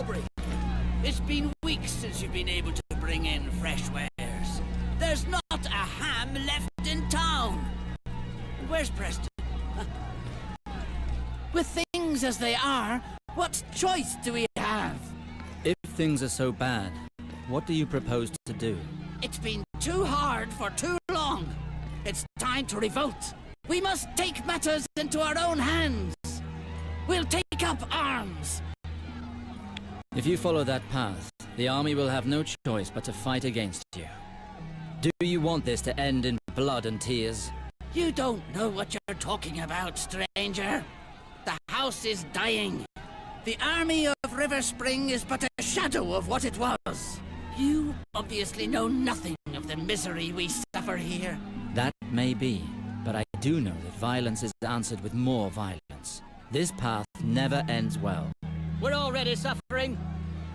Aubrey, it's been weeks since you've been able to bring in fresh wares. There's not a ham left in town. And where's Preston? With things as they are, what choice do we have? If things are so bad, what do you propose to do? It's been too hard for too long. It's time to revolt. We must take matters into our own hands. We'll take up arms. If you follow that path, the army will have no choice but to fight against you. Do you want this to end in blood and tears? You don't know what you're talking about, stranger. The house is dying. The army of River Spring is but a shadow of what it was. You obviously know nothing of the misery we suffer here. That may be, but I do know that violence is answered with more violence. This path never ends well. We're already suffering.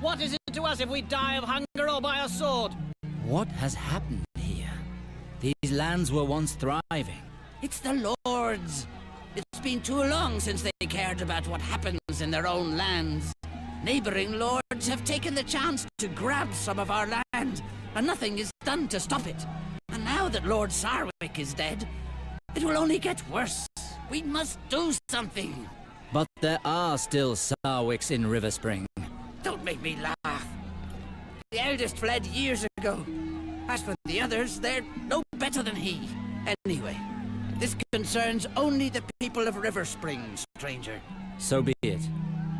What is it to us if we die of hunger or by a sword? What has happened here? These lands were once thriving. It's the Lords. It's been too long since they cared about what happens in their own lands. Neighboring lords have taken the chance to grab some of our land, and nothing is done to stop it. And now that Lord Sarwick is dead, it will only get worse. We must do something. But there are still Sarwicks in River Spring. Don't make me laugh. The eldest fled years ago. As for the others, they're no better than he. Anyway, this concerns only the people of River Spring, stranger. So be it.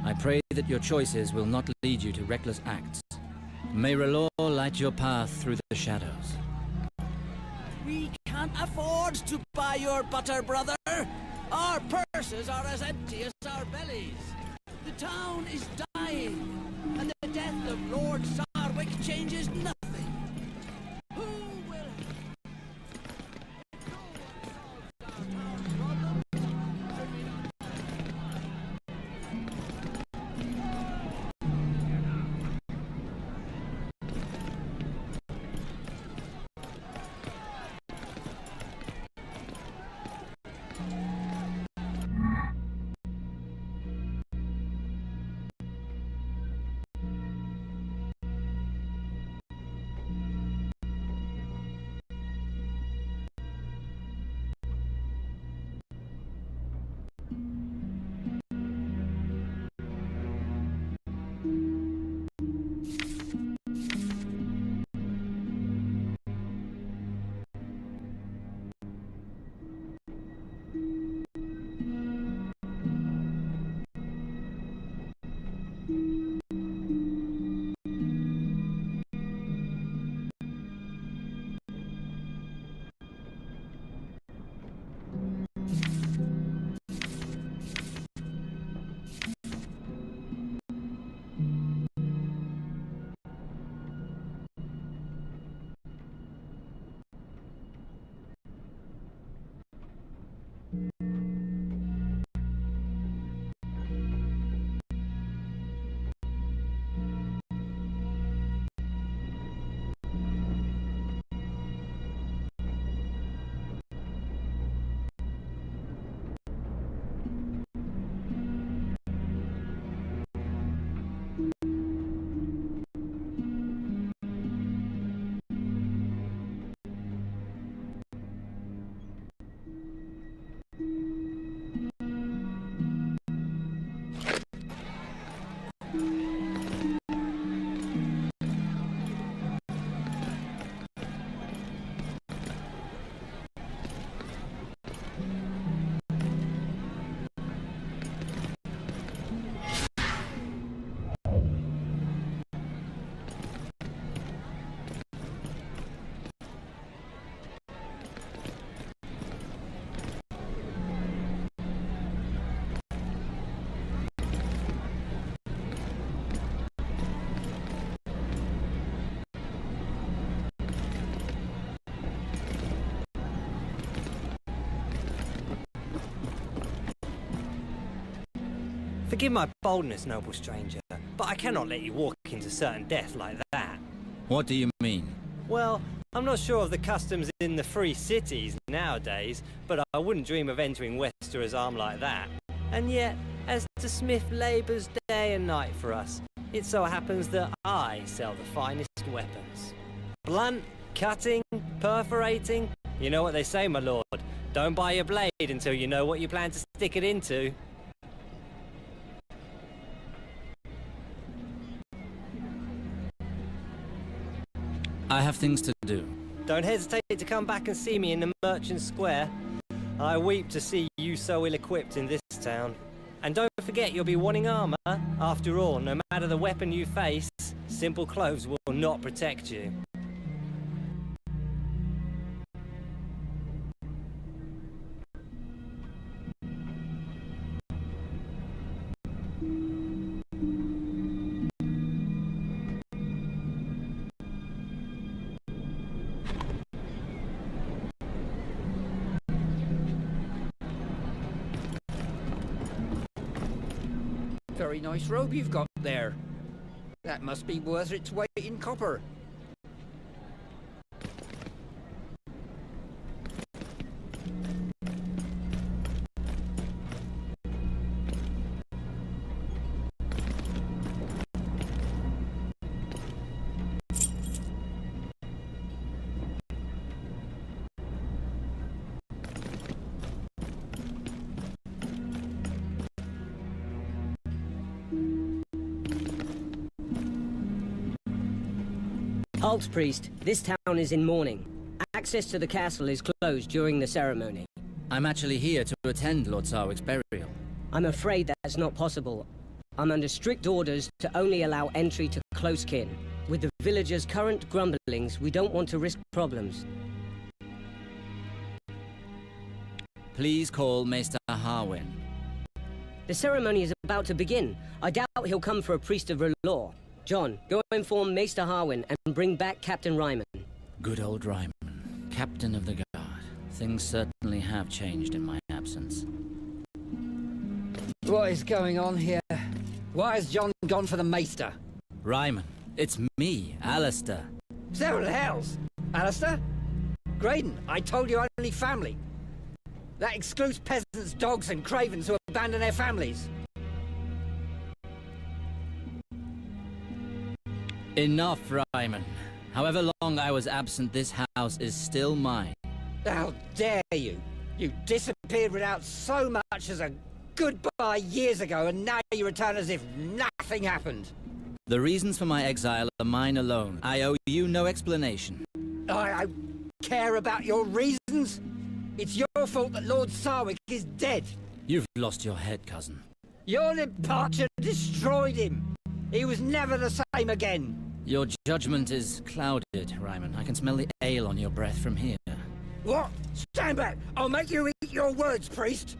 I pray that your choices will not lead you to reckless acts. May R'hllor light your path through the shadows. We can't afford to buy your butter, brother. Our purses are as empty as our bellies. The town is dying, and the death of Lord Sarwick changes nothing. Who will... Forgive my boldness, noble stranger, but I cannot let you walk into certain death like that. What do you mean? Well, I'm not sure of the customs in the free cities nowadays, but I wouldn't dream of entering Wester's arm like that. And yet, as the smith labours day and night for us, It so happens that I sell the finest weapons. Blunt, cutting, perforating. You know what they say, my lord. Don't buy your blade until you know what you plan to stick it into. I have things to do. Don't hesitate to come back and see me in the Merchant Square. I weep to see you so ill-equipped in this town. And don't forget you'll be wanting armor. After all, no matter the weapon you face, simple clothes will not protect you. Very nice robe you've got there. That must be worth its weight in copper. Halt, priest. This town is in mourning. Access to the castle is closed during the ceremony. I'm actually here to attend Lord Sarwick's burial. I'm afraid that's not possible. I'm under strict orders to only allow entry to close kin. With the villagers' current grumblings, we don't want to risk problems. Please call Maester Harwin. The ceremony is about to begin. I doubt he'll come for a priest of law. John, go inform Maester Harwin and bring back Captain Ryman. Good old Ryman, Captain of the Guard. Things certainly have changed in my absence. What is going on here? Why has John gone for the Maester? Ryman, it's me, Alistair. Several hells! Alistair? Graydon, I told you only family. That excludes peasants, dogs and cravens who abandon their families. Enough, Ryman. However long I was absent, this house is still mine. How dare you! You disappeared without so much as a goodbye years ago, and now you return as if nothing happened. The reasons for my exile are mine alone. I owe you no explanation. I care about your reasons? It's your fault that Lord Sarwick is dead. You've lost your head, cousin. Your departure destroyed him. He was never the same again. Your judgment is clouded, Ryman. I can smell the ale on your breath from here. What? Stand back! I'll make you eat your words, priest!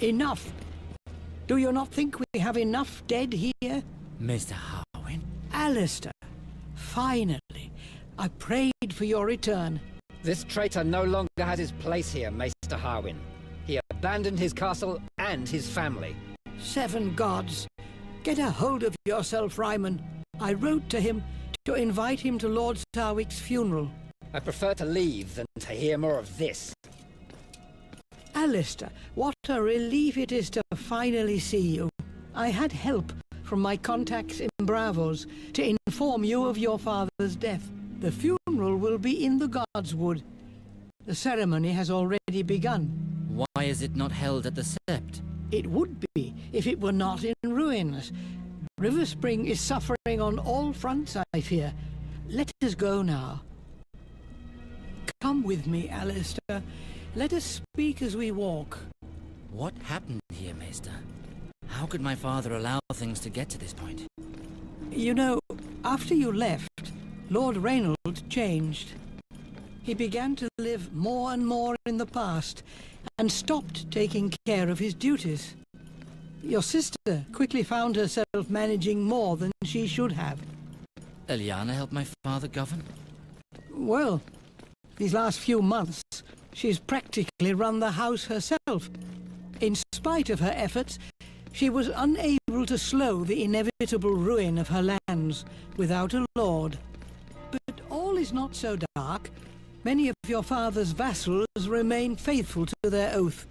Enough! Do you not think we have enough dead here? Mr. Harwin? Alistair, finally, I prayed for your return. This traitor no longer has his place here, Maester Harwin. He abandoned his castle and his family. 7 gods! Get a hold of yourself, Ryman. I wrote to him to invite him to Lord Sarwick's funeral. I prefer to leave than to hear more of this. Alistair, what a relief it is to finally see you. I had help from my contacts in Bravos to inform you of your father's death. The funeral will be in the Godswood. The ceremony has already begun. Why is it not held at the Sept? It would be if it were not in ruins. River Spring is suffering on all fronts, I fear. Let us go now. Come with me, Alistair. Let us speak as we walk. What happened here, Maester? How could my father allow things to get to this point? You know, after you left, Lord Reynold changed. He began to live more and more in the past, and stopped taking care of his duties. Your sister quickly found herself managing more than she should have. Eliana helped my father govern? Well, these last few months, she's practically run the house herself. In spite of her efforts, she was unable to slow the inevitable ruin of her lands without a lord. But all is not so dark. Many of your father's vassals remain faithful to their oath.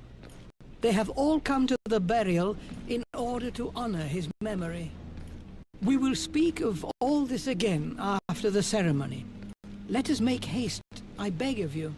They have all come to the burial in order to honor his memory. We will speak of all this again after the ceremony. Let us make haste, I beg of you.